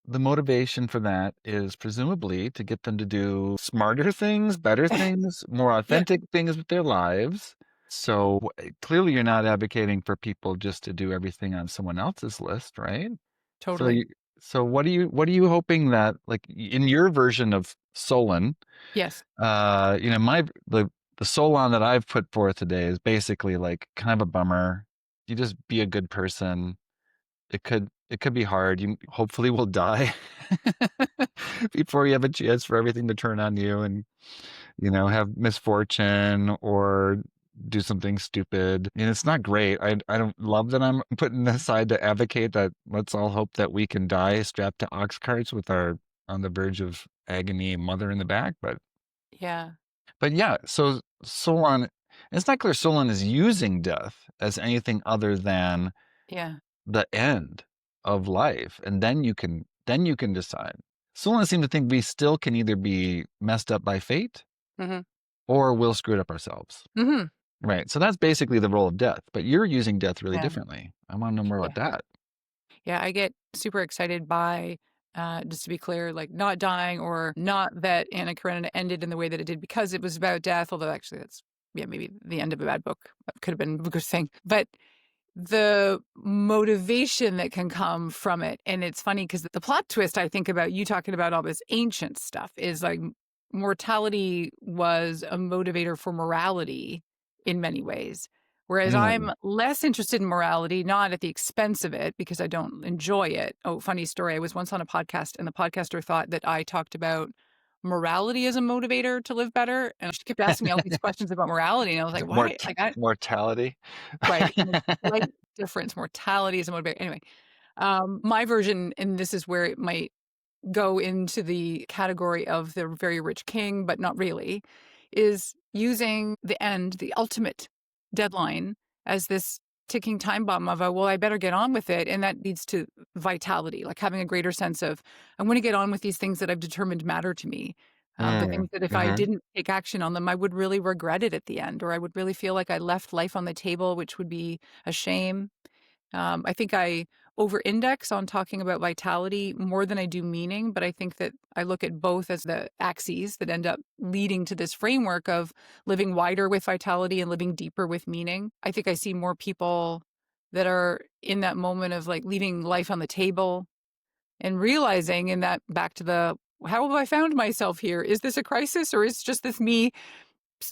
the motivation for that is presumably to get them to do smarter things, better things, more Yeah, authentic things with their lives. So, clearly you're not advocating for people just to do everything on someone else's list, right? So totally. so what are you hoping that, like, in your version of Solon, Yes, my the Solon that I've put forth today is basically like kind of a bummer. You just be a good person. It could be hard. You hopefully will die before you have a chance for everything to turn on you and have misfortune or do something stupid. And it's not great. I don't love that I'm putting aside to advocate that let's all hope that we can die strapped to ox carts with our on the verge of agony mother in the back. yeah, But yeah, so Solon, it's not clear Solon is using death as anything other than yeah. the end of life, and then you can decide. Solon seemed to think we still can either be messed up by fate Mhm, or we'll screw it up ourselves. mhm. Right. So that's basically the role of death, but you're using death really Yeah, differently. I want to know more yeah, about that. yeah, I get super excited by, just to be clear, like, not dying or not that Anna Karenina ended in the way that it did because it was about death, although actually that's yeah, maybe the end of a bad book. That could have been a good thing. But the motivation that can come from it, and it's funny because the plot twist I think about you talking about all this ancient stuff is, like, mortality was a motivator for morality in many ways. Whereas Mm. I'm less interested in morality, not at the expense of it because I don't enjoy it. Oh, funny story. I was once on a podcast and the podcaster thought that I talked about morality as a motivator to live better. And she kept asking me all these questions about morality. And I was Is like, it why? Like, mortality? right. And it's slight difference. Mortality is a motivator. Anyway, my version, and this is where it might go into the category of the very rich king, but not really, is using the end, the ultimate deadline, as this ticking time bomb of well, I better get on with it. And that leads to vitality, like having a greater sense of, I'm going to get on with these things that I've determined matter to me. The Mm. things that if I Mhm. didn't take action on them, I would really regret it at the end, or I would really feel like I left life on the table, which would be a shame. I think I over index on talking about vitality more than I do meaning, but I think that I look at both as the axes that end up leading to this framework of living wider with vitality and living deeper with meaning. I think I see more people that are in that moment of like leaving life on the table and realizing in that back to the how have I found myself here? Is this a crisis or is just this me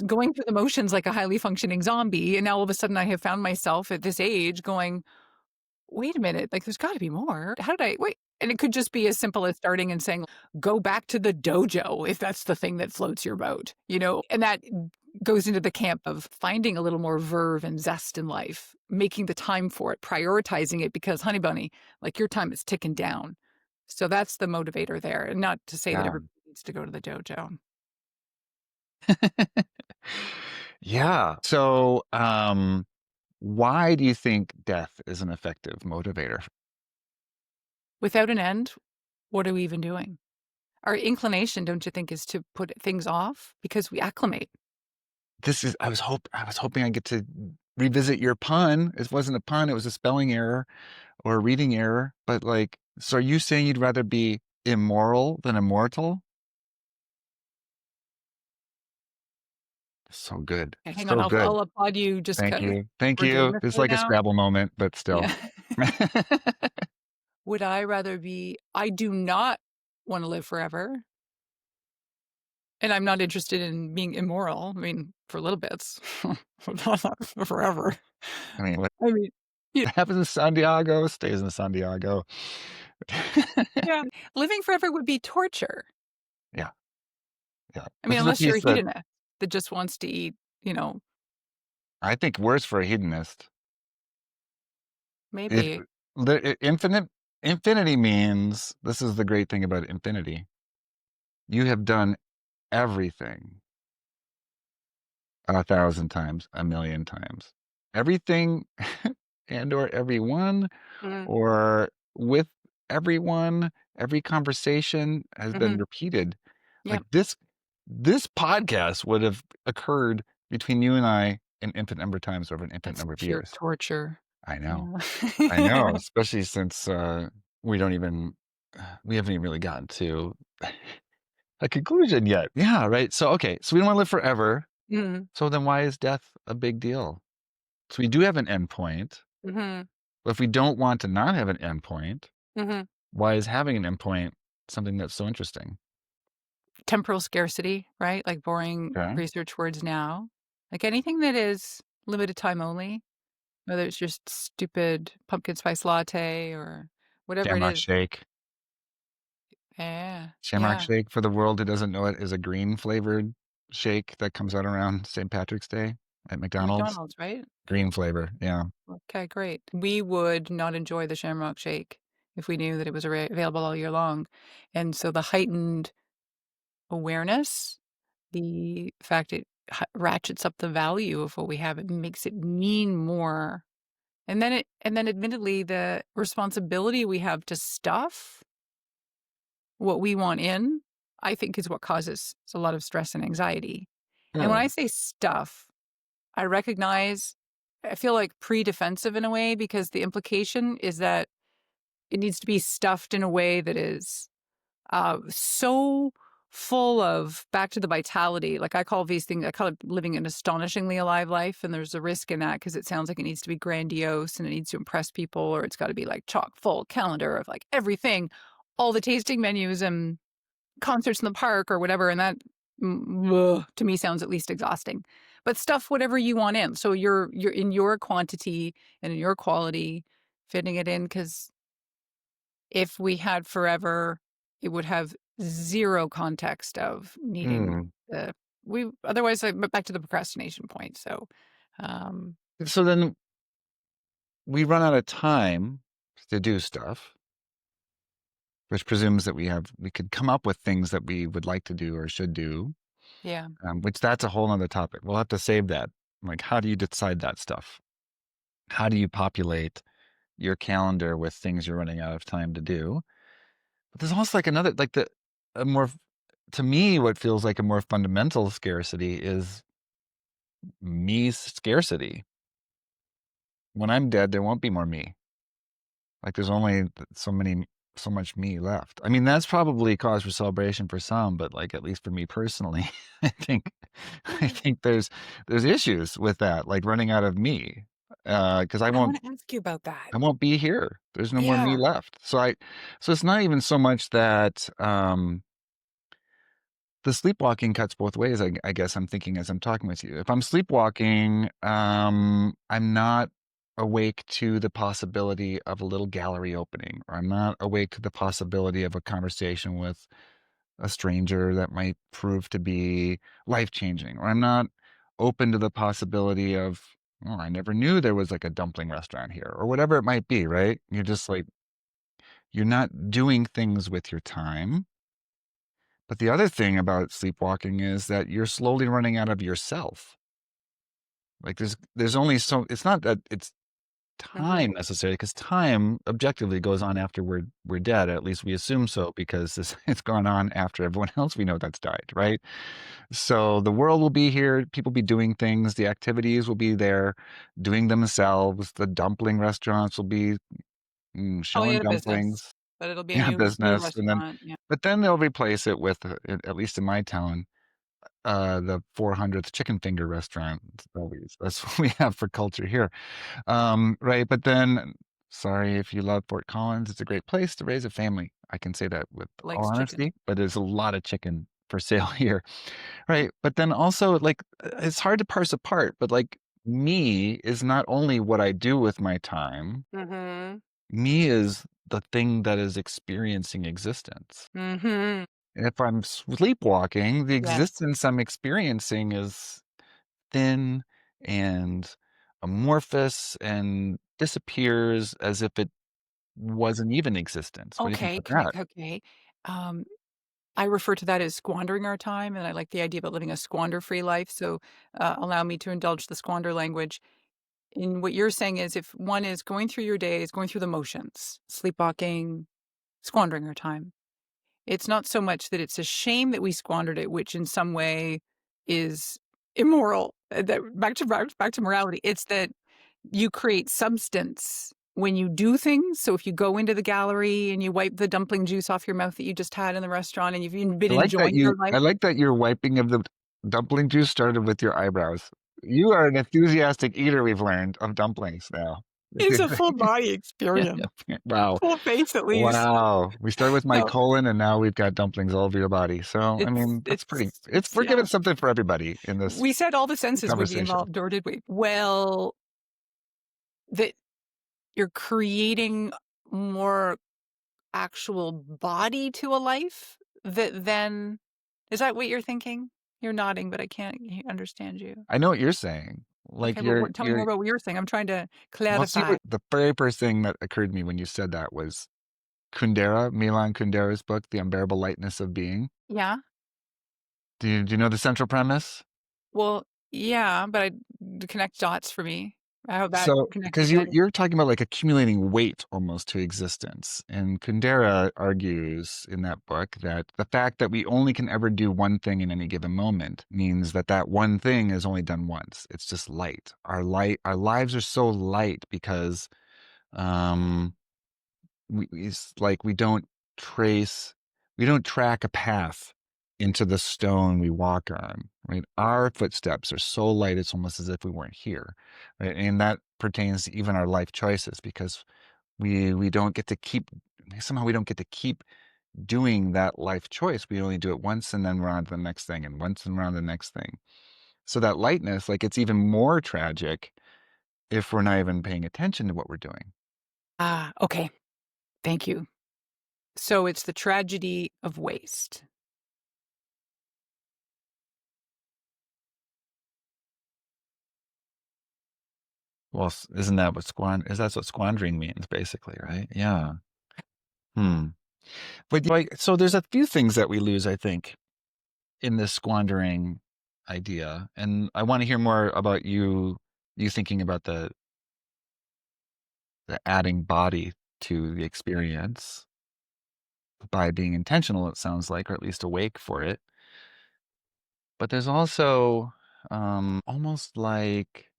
going through the motions like a highly functioning zombie? And now all of a sudden I have found myself at this age going, wait a minute, like there's got to be more. How did I wait? And it could just be as simple as starting and saying, go back to the dojo if that's the thing that floats your boat, and that goes into the camp of finding a little more verve and zest in life, making the time for it, prioritizing it because, honey bunny, like your time is ticking down. So that's the motivator there. And not to say that Yeah. everybody needs to go to the dojo. Yeah. So, why do you think death is an effective motivator? Without an end, what are we even doing? Our inclination, don't you think, is to put things off because we acclimate. I was hoping I get to revisit your pun. It wasn't a pun, it was a spelling error or a reading error. But like, so are you saying you'd rather be immoral than immortal? So good. Okay, hang on, So I'll good. applaud you just Thank 'cause you. Thank we're doing you. this It's right like a now. Scrabble moment, but still. Yeah. Would I rather be I do not wanna live forever, and I'm not interested in being immoral. I mean, for little bits, but not forever. I mean, what I mean, yeah, happens in Santiago stays in Santiago. yeah. Living forever would be torture. Yeah, yeah. I mean, This is a unless you're a piece that hedonist that just wants to eat, I think worse for a hedonist. If maybe. infinity means this is the great thing about infinity. You have done everything 1,000 times, a million times. Everything and or everyone Mm, or with everyone, every conversation has been mhm, repeated. Like yep. this podcast would have occurred between you and I an infinite number of times over an infinite That's number of pure years. torture. I know. I Yeah. know, especially since we don't even we haven't even really gotten to a conclusion yet. Yeah, right. So okay, so we don't want to live forever. Mm, So then why is death a big deal? So we do have an endpoint, mhm, but if we don't want to not have an endpoint, mhm. why is having an endpoint something that's so interesting? Temporal scarcity, right? Like boring Okay. research words now. Like anything that is limited time only, whether it's just stupid pumpkin spice latte or whatever it Shamrock is. shake. Yeah, Shamrock yeah. shake for the world who doesn't know it is a green flavored shake that comes out around St. Patrick's Day at McDonald's. McDonald's, right? Green flavor. Yeah. Okay, great. We would not enjoy the Shamrock Shake if we knew that it was available all year long. And so the heightened awareness, the fact it ratchets up the value of what we have, it makes it mean more. And then admittedly the responsibility we have to stuff what we want in, I think is what causes a lot of stress and anxiety. And when Hmm. I say stuff, I recognize I feel like pre-defensive in a way because the implication is that it needs to be stuffed in a way that is so full of back to the vitality. Like I call these things, I call it living an astonishingly alive life. And there's a risk in that because it sounds like it needs to be grandiose and it needs to impress people, or it's got to be like chock full calendar of like everything, all the tasting menus and concerts in the park or whatever. And that to me sounds at least exhausting. but stuff whatever you want in. So you're in your quantity and in your quality, fitting it in. Because if we had forever, it would have 0 context of needing Mm. the we otherwise, but back to the procrastination point. So, um, So then we run out of time to do stuff, which presumes that we could come up with things that we would like to do or should do, yeah. which that's a whole other topic. We'll have to save that. Like, how do you decide that stuff? How do you populate your calendar with things you're running out of time to do? But there's also like another, like a more, to me, what feels like a more fundamental scarcity is me scarcity. When I'm dead, there won't be more me. Like there's only so much me left. I mean, that's probably cause for celebration for some, but like at least for me personally, I think I think there's issues with that, like running out of me. Because I wanna ask you about that. I won't be here. There's no more me Yeah. left. So it's not even so much that the sleepwalking cuts both ways. I guess I'm thinking as I'm talking with you. If I'm sleepwalking, I'm not awake to the possibility of a little gallery opening, or I'm not awake to the possibility of a conversation with a stranger that might prove to be life changing, or I'm not open to the possibility of, oh, I never knew there was like a dumpling restaurant here, or whatever it might be, right? You're just like, you're not doing things with your time. But the other thing about sleepwalking is that you're slowly running out of yourself. Like there's only so it's not that it's Mhm. time necessarily, because time objectively goes on after we're dead. At least we assume so, because it's gone on after everyone else we know that's died, right? So the world will be here, people be doing things, the activities will be there, doing themselves. The dumpling restaurants will be Probably showing out of business, dumplings, but it'll be a yeah, new business, and then restaurant, yeah, but then they'll replace it with, at least in my town, the 400th chicken finger restaurant. Always, that's what we have for culture here. Right. But then, sorry if you love Fort Collins, it's a great place to raise a family. I can say that with all likes chicken. honesty, but there's a lot of chicken for sale here. Right. But then also, like, it's hard to parse apart, but like, me is not only what I do with my time, Mhm. me is the thing that is experiencing existence. Mhm. And if I'm sleepwalking, the Yes. existence I'm experiencing is thin and amorphous and disappears as if it wasn't even existence. What do you think Okay, about can we that? okay. Um, I refer to that as squandering our time, and I like the idea about living a squander-free life, so, allow me to indulge the squander language. And what you're saying is if one is going through your days, going through the motions, sleepwalking, squandering our time. It's not so much that it's a shame that we squandered it, which in some way is immoral, that back to morality. It's that you create substance when you do things. So if you go into the gallery and you wipe the dumpling juice off your mouth that you just had in the restaurant and you've even been enjoying your life, I like that your wiping of the dumpling juice started with your eyebrows. You are an enthusiastic eater, we've learned, of dumplings now. it's a full body experience. Wow. Full face at least. Wow. We started with my No, colon and now we've got dumplings all over your body. So, I mean, that's pretty, it's, it's we're yeah. giving something for everybody in this We said all the senses would be conversation. involved, or did we? Well, that you're creating more actual body to a life that then is that what you're thinking? You're nodding, but I can't understand you. I know what you're saying. Like Okay, but what tell me more about what you're saying. I'm trying to well, see clarify. what the very first thing that occurred to me when you said that was Milan Kundera's book, The Unbearable Lightness of Being. Yeah? Do you know the central premise? Well, yeah, but I to connect dots for me. How that So, connect because together. you're talking about like accumulating weight almost to existence, and Kundera argues in that book that the fact that we only can ever do one thing in any given moment means that that one thing is only done once. It's just light. Our lives are so light because um, it's like trace, we don't track a path into the stone we walk on, right? Our footsteps are so light, it's almost as if we weren't here, right? And that pertains to even our life choices, because we don't get to keep, somehow we don't get to keep doing that life choice. We only do it once and then we're on to the next thing, and once and we're on to the next thing. So that lightness, like it's even more tragic if we're not even paying attention to what we're doing. Ah, okay. Thank you. So it's the tragedy of waste. Well, isn't that what is that's what squandering means basically, right? Yeah. Hmm. But like, so there's a few things that we lose, I think, in this squandering idea. And I want to hear more about you thinking about the adding body to the experience by being intentional, it sounds like, or at least awake for it. But there's also almost like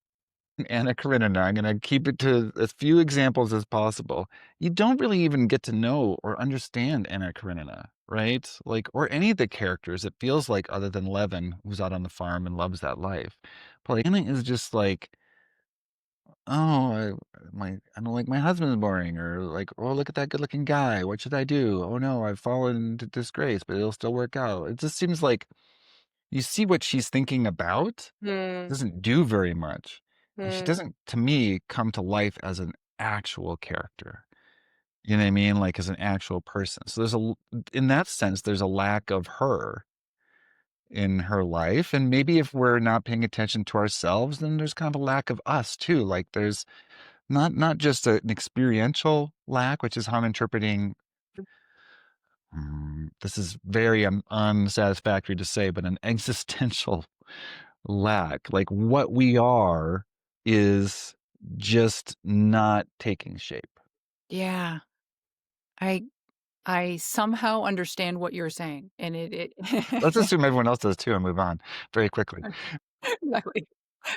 Anna Karenina. I'm going to keep it to as few examples as possible. You don't really even get to know or understand Anna Karenina, right? Like, or any of the characters, it feels like, other than Levin, who's out on the farm and loves that life. But like, Anna is just like, oh, I don't like my husband's boring, or like, oh, look at that good looking guy. What should I do? Oh no, I've fallen into disgrace, but it'll still work out. It just seems like you see what she's thinking about, Mm, doesn't do very much. And she mm. doesn't, to me, come to life as an actual character. You know what I mean? Like as an actual person. So in that sense, there's a lack of her in her life. And maybe if we're not paying attention to ourselves, then there's kind of a lack of us too. Like there's not just an experiential lack, which is how I'm interpreting. This is very unsatisfactory to say, but an existential lack. Like what we are is just not taking shape. Yeah. I I somehow understand what you're saying, and Let's it assume everyone else does too and move on very quickly. exactly.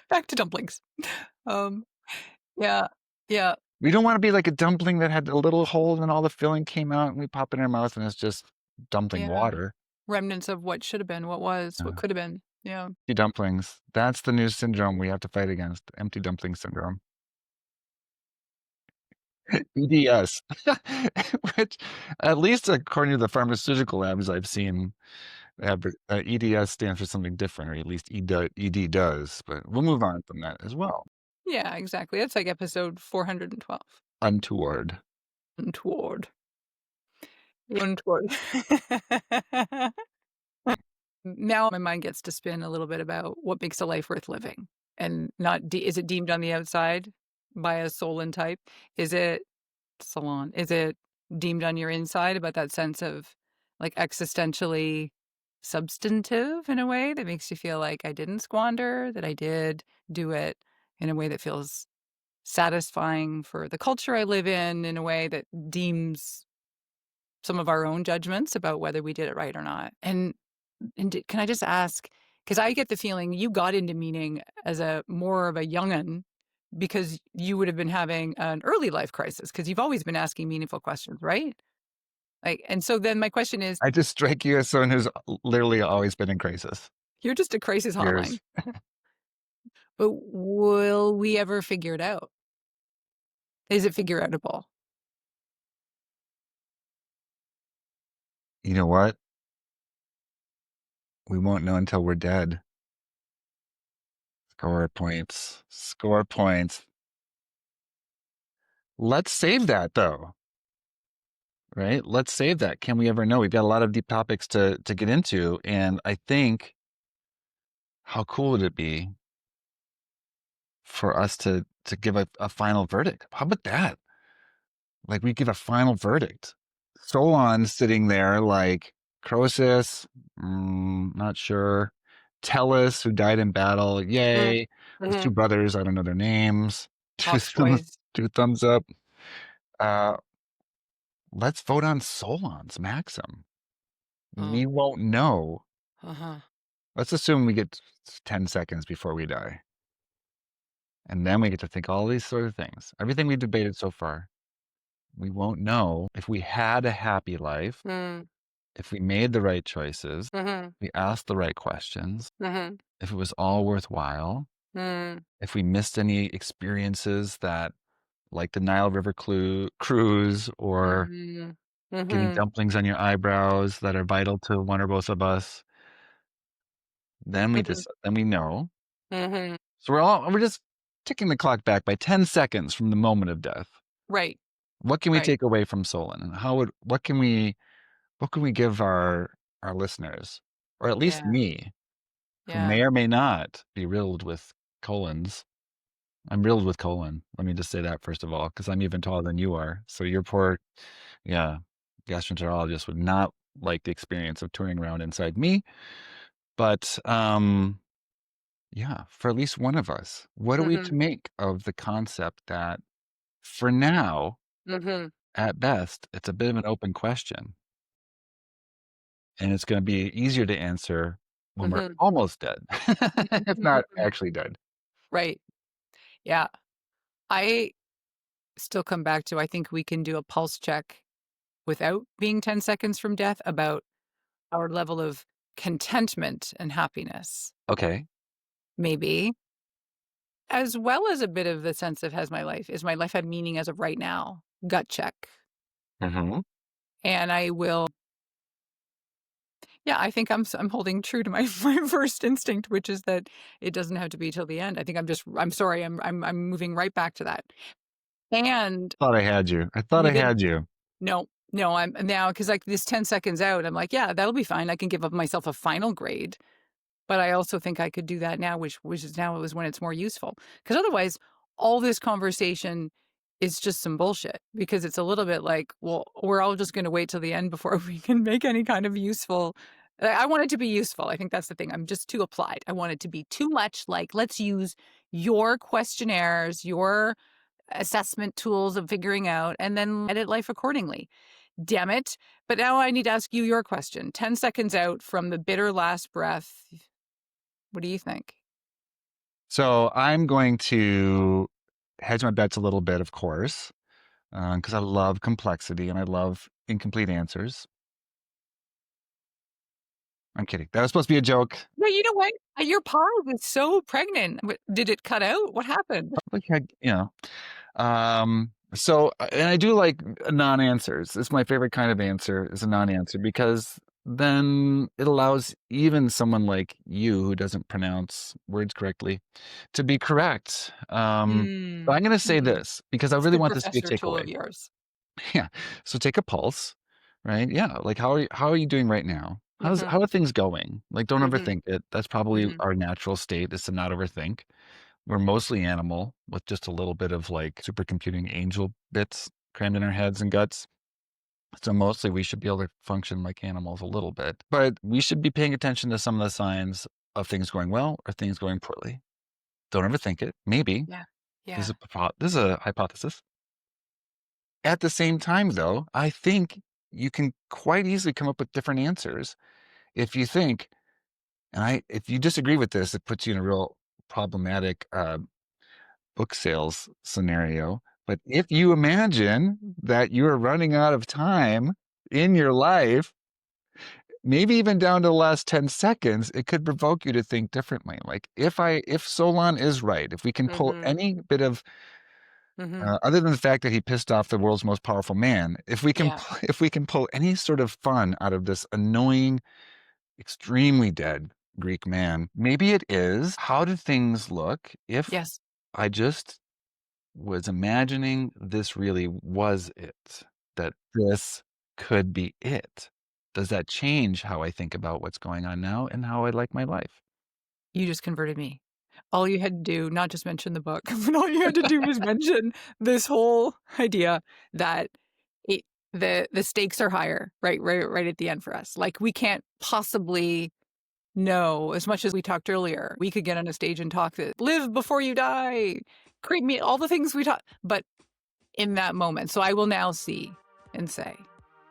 Back to dumplings. Um, yeah, yeah, We don't want to be like a dumpling that had a little hole and all the filling came out and we pop it in our mouth and it's just dumpling yeah. water. Remnants of what should have been, what was, what Uh, could have been. Yeah. Empty dumplings. That's the new syndrome we have to fight against. Empty dumpling syndrome. EDS, which at least according to the pharmaceutical labs I've seen, EDS stands for something different, or at least ED does. But we'll move on from that as well. Yeah, exactly. That's like episode 412. Untoward. Untoward. Untoward. Now my mind gets to spin a little bit about what makes a life worth living, and not is it deemed on the outside by a Solon type? Is it Salon? Is it deemed on your inside about that sense of like existentially substantive in a way that makes you feel like I didn't squander, that I did do it in a way that feels satisfying for the culture I live in a way that deems some of our own judgments about whether we did it right or not. And can I just ask, because I get the feeling you got into meaning as a more of a young'un because you would have been having an early life crisis because you've always been asking meaningful questions, right? Like, and so then my question is, I just strike you as someone who's literally always been in crisis. you're just a crisis hotline, Years. but will we ever figure it out? Is it figure outable? You know what? We won't know until we're dead. Score points. Score points. Let's save that though, right? Let's save that. Can we ever know? We've got a lot of deep topics to get into, and I think how cool would it be for us to give a final verdict? How about that? Like we give a final verdict. Solon's sitting there like Croesus, not sure. Tellus, who died in battle, Mm-hmm. yay. Those two Mm-hmm. brothers, I don't know their names. Ox boys. Two thumbs up. Uh, let's vote on Solon's maxim. Oh, We won't know. uh-huh. Let's assume we get 10 seconds before we die. And then we get to think all these sort of things. Everything we've debated so far. We won't know if we had a happy life, Mm, if we made the right choices, mm-hmm. we asked the right questions, Mm-hmm. if it was all worthwhile, Mm, if we missed any experiences that, like the Nile River cruise or mm-hmm. getting Mm-hmm. dumplings on your eyebrows that are vital to one or both of us, then we know. Mm-hmm. So we're just ticking the clock back by 10 seconds from the moment of death. Right. What can we Right. take away from Solon, and what can we give our listeners, or at least Yeah. me, who Yeah. may or may not be riddled with colons? I'm riddled with colon. Let me just say that first of all, because I'm even taller than you are. So your poor, yeah, gastroenterologist would not like the experience of touring around inside me. But yeah, for at least one of us, what are we Mm-hmm. to make of the concept that for now, Mm-hmm. at best, it's a bit of an open question, and it's going to be easier to answer when we're Mm-hmm. almost dead, if not Mm-hmm. actually dead. Right. Yeah. I still come back to, I think we can do a pulse check without being 10 seconds from death about our level of contentment and happiness, Okay. maybe, as well as a bit of the sense of is my life have meaning as of right now? Gut check. Hmm. And I will, yeah, I think I'm holding true to my my first instinct, which is that it doesn't have to be till the end. I think I'm sorry, I'm moving right back to that. And Thought I had you. I thought you I did had you. no, no, I'm now because like this 10 seconds out, I'm like, yeah, that'll be fine. I can give up myself a final grade. But I also think I could do that now, which is now is when it's more useful. Because otherwise, all this conversation is just some bullshit. Because it's a little bit like, well, we're all just going to wait till the end before we can make any kind of useful. I want it to be useful. I think that's the thing. I'm just too applied. I want it to be too much like, let's use your questionnaires, your assessment tools of figuring out, and then edit life accordingly. Damn it. But now I need to ask you your question. 10 seconds out from the bitter last breath. What do you think? So I'm going to hedge my bets a little bit, of course, because I love complexity and I love incomplete answers. I'm kidding. That was supposed to be a joke. No, you know what? Your pause is so pregnant. Did it cut out? What happened? Like, and I do like non-answers. It's my favorite kind of answer is a non-answer because then it allows even someone like you who doesn't pronounce words correctly to be correct. But I'm going to say Mm. this because I It's a really good want this to be a professor tool takeaway. of yours. Yeah. So take a pulse, right? Yeah. Like how are you doing right now? Mhm, How are things going? Like don't mhm, overthink it. That's probably mhm. our natural state is to not overthink. We're mostly animal with just a little bit of like supercomputing angel bits crammed in our heads and guts. So mostly we should be able to function like animals a little bit, but we should be paying attention to some of the signs of things going well or things going poorly. Don't overthink it. Maybe Yeah, this yeah. is this is a hypothesis. At the same time, though, I think you can quite easily come up with different answers if you think, if you disagree with this, it puts you in a real problematic book sales scenario. But if you imagine that you're running out of time in your life, maybe even down to the last 10 seconds, it could provoke you to think differently. Like if Solon is right, if we can pull Mhm, any bit of mhm. other than the fact that he pissed off the world's most powerful man, if we can Yeah. if we can pull any sort of fun out of this annoying, extremely dead Greek man, maybe it is how do things look if Yes. I just was imagining this really was it, that this could be it. Does that change how I think about what's going on now and how I like my life? You just converted me. All you had to do, not just mention the book, but all you had to do was mention this whole idea that it the stakes are higher, right at the end for us. Like we can't possibly know, as much as we talked earlier. We could get on a stage and talk that live before you die, create me all the things we talk, but in that moment. So I will now see and say,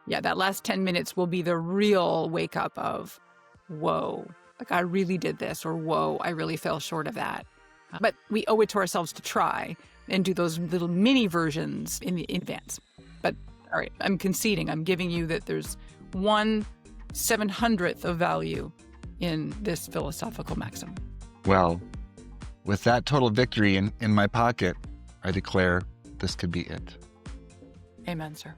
yeah, that last 10 minutes will be the real wake up of, whoa, like I really did this, or whoa, I really fell short of that. But we owe it to ourselves to try and do those little mini versions in advance. But all right, I'm conceding, I'm giving you that there's 1/700th of value in this philosophical maxim. Well, with that total victory in my pocket, I declare this could be it. Amen, sir.